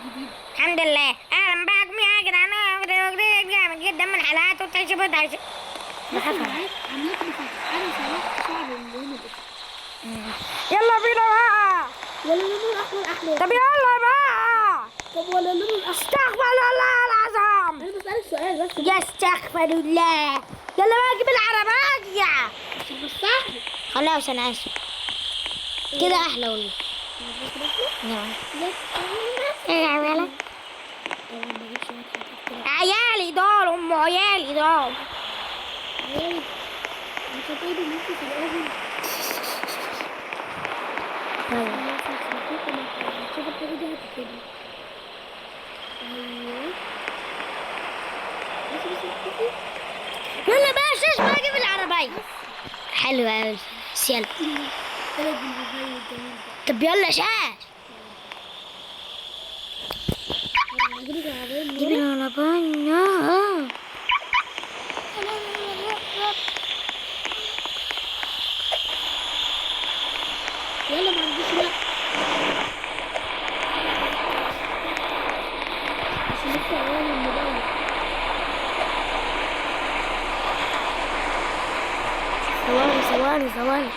الحمد لله. اهلا بكم يا جدعان، جامد جدا من حلقات وتعجب وتعجب. يلا بينا بقى. ولا اللون الاحمر احلى. طب يلا بقى. طب ولا اللون الاحمر؟ استغفر الله العظيم. انا بسألك سؤال بس. يستغفر الله. يلا بقى جيب العربية. بس خلاص انا اسف. كده احلى والله. نعم. عيالي دول ام عيالي دول. يلا بقى شاش بقى جيب العربية. حلوة اوي يلا. طب يلا شاش. جيب العربية. يلا ما عنديش لا. عشان لسه عيال الموبايل. ثواني.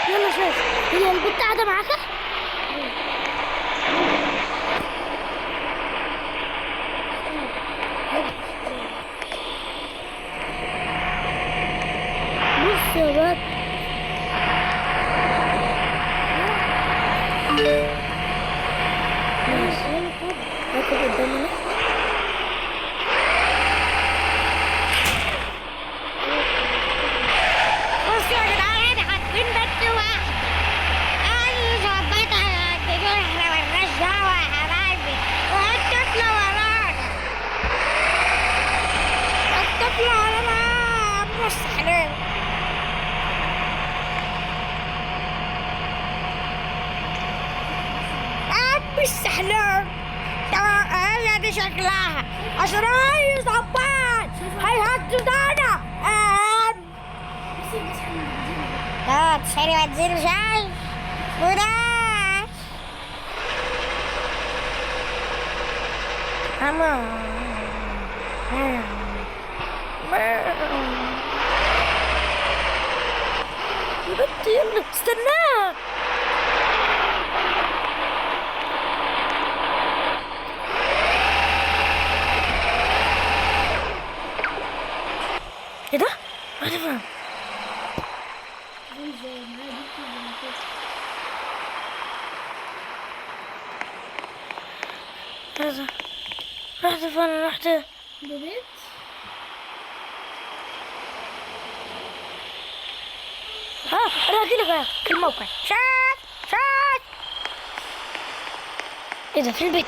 يلا شوف هي البنت قاعدة معاك؟ بص يا بنت. هاخد قدامنا. بص يا جدعان احنا حاطين بنت واحدة. انا ظبطها تقول احنا مالناش دعوة يا حبايبي. والطفلة ورانا. الطفلة ورانا مستحيل. مستحيل. هي دي شكلها عشان هي ظباط هيهددونا. لا تشتري بنزين وشاي وده يا بنتي يلا استناه. ايه ده؟ ما تفهم. رحت فين؟ رحت ببيت. انا هجيلك في الموقع. شات. ايه ده؟ في البيت.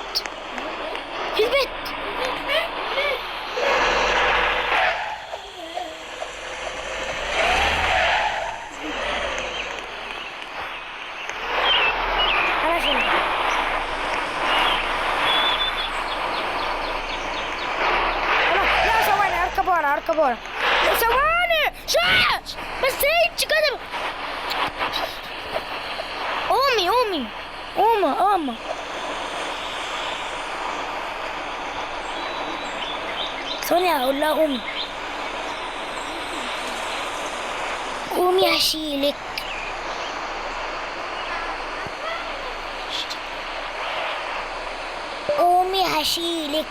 اركب ورا. ثواني شاش بس هيك كده. قومي قومة. ثانية اقول لها قومي هشيلك. قومي هشيلك.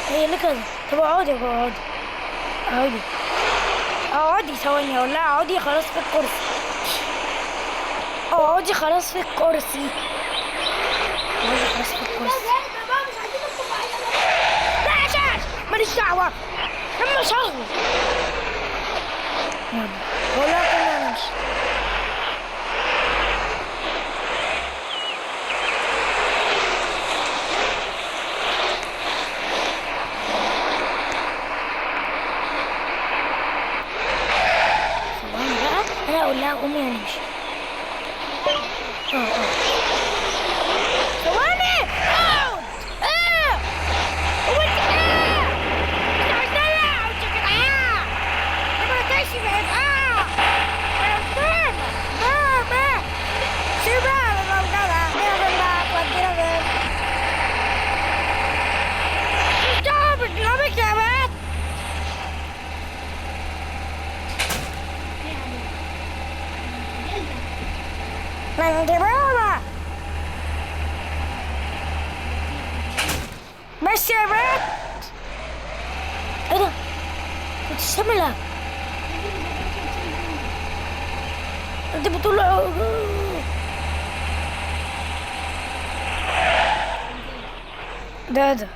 هي كده. طب اقعدي ثواني اقول لها اقعدي خلاص في الكرسي. لا يا شاش ماليش دعوة. لما شغل ولا كنا نمشي. ثواني. وانت مش عايزة وشكت لما تمشي بعيد. ما سيبها للموجودة. ما تودينا فين؟ مش دعوة بكلامك يا بنت. من دماغنا بس يا بنت. ايه ده؟ كنت شاملة. انت بتقول ده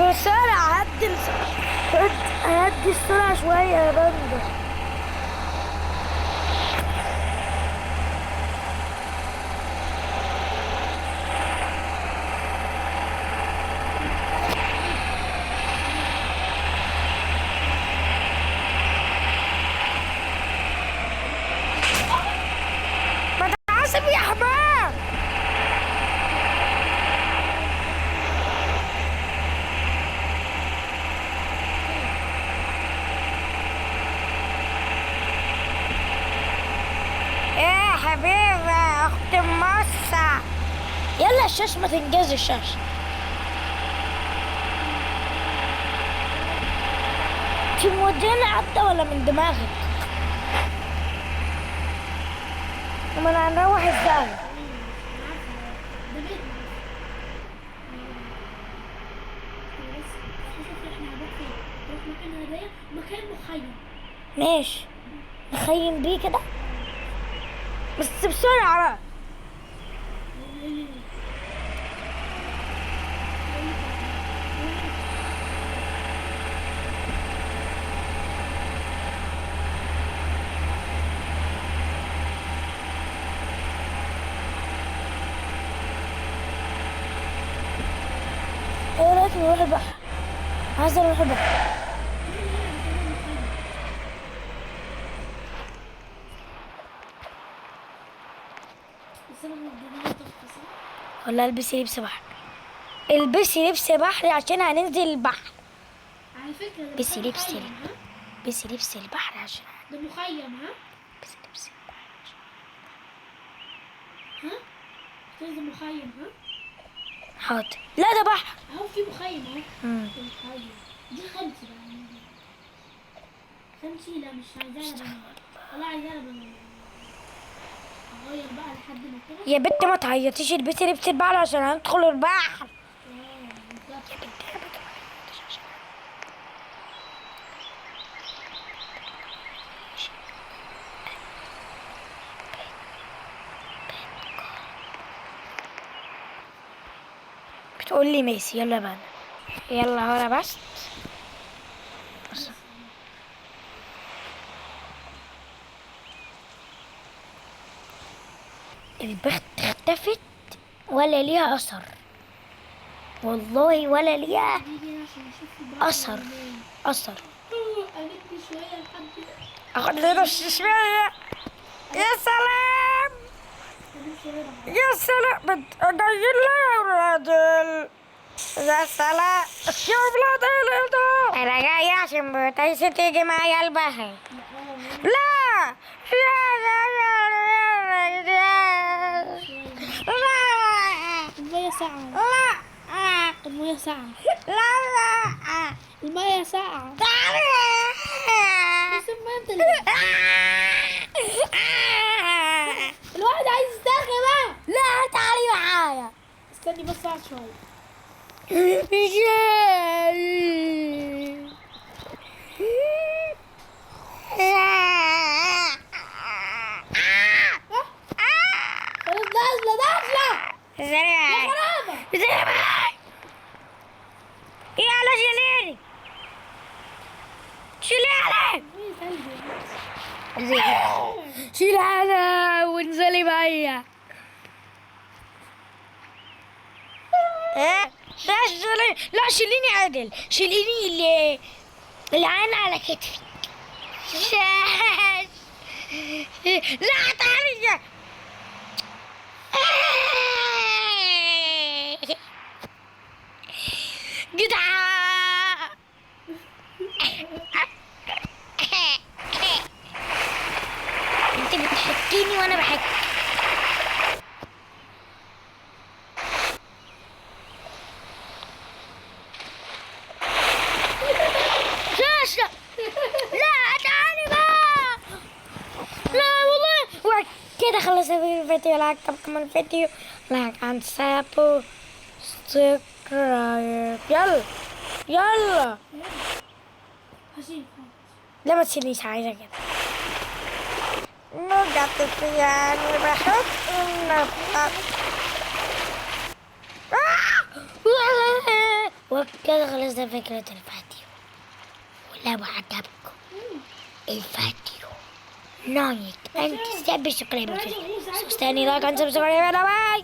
بسرعة هدي السرعة شوية يا بندر. ما تعصب يا حمار. يا حبيبة اخت موسى، يلا الشاش ما تنجز الشاش. انت مودينا عدة ولا من دماغك؟ امال هنروح ازاي؟ مكان مخيم. ماشي نخيم بيه كده بس بسرعة بقى. ايه رأيك نروح البحر؟ عايزة نروح البحر. ولا البسي لبس بحر. البسي لبس بحر عشان هننزل البحر. على فكرة ده بسي لبس مخيم، ها؟ بسي لبس البحر عشان ده مخيم، ها؟ بسي لبس البحر عشان ها؟ ده مخيم، ها؟ حاضر. لا ده بحر. اهو في مخيم اهو. مم. ده مخيم. دي خمسة بقى. خمسة لا مش عايزاها بنات. والله عايزاها بنات. اغير بقى لحد ما كده. يا بنت ما تعيطيش، البسي لبس البحر عشان هندخل البحر. بالظبط. يا بنت يا بنت ما تعيطيش عشان بتقول لي ماشي. يلا بقى يلا هنا بس. البخت اختفت ولا ليها اثر، والله ولا ليها نيجي عشان نشوف البحر اثر. منين. اثر قلبني شوية لحد اخد لنا شوية. يا سلام قلبني شوية لحد. يا سلام جايين لي يا ولاد. يا سلام يا ولاد ايه ده؟ انا جاي عشان بتايسي تيجي معايا البحر. لا المية ساقعة. لا المية ساقعة. لا المية ساقعة. تعالي. بس ما انت اللي الواحد عايز يسترخي بقى. لا تعالي معايا. استني بس اقعد شوية. خلاص نازلة نازلة. يا زرع خرابة. زرع يلا شيلها ايه ثلج. لي شيلها انا وانزلي معايا. لا لا شيليني عدل، شيليني العين على كتفي. لا تعالي. جدع. انت بتحكيني وانا بحكي. شاشة. لا تعالي بقى. لا والله. وكده خلص الفيديو. لايك كمان الفيديو، لايك عن سابو سبسكرايب. يلا يلا. هشيل. لا ما تشيلنيش، عايزة كده. نقطة يعني بحط النقطة. وبكده خلصنا فكرة الفيديو. ولو عجبكم الفيديو لايك انت سبسكرايب. ثاني لايك انت سبسكرايب. باي.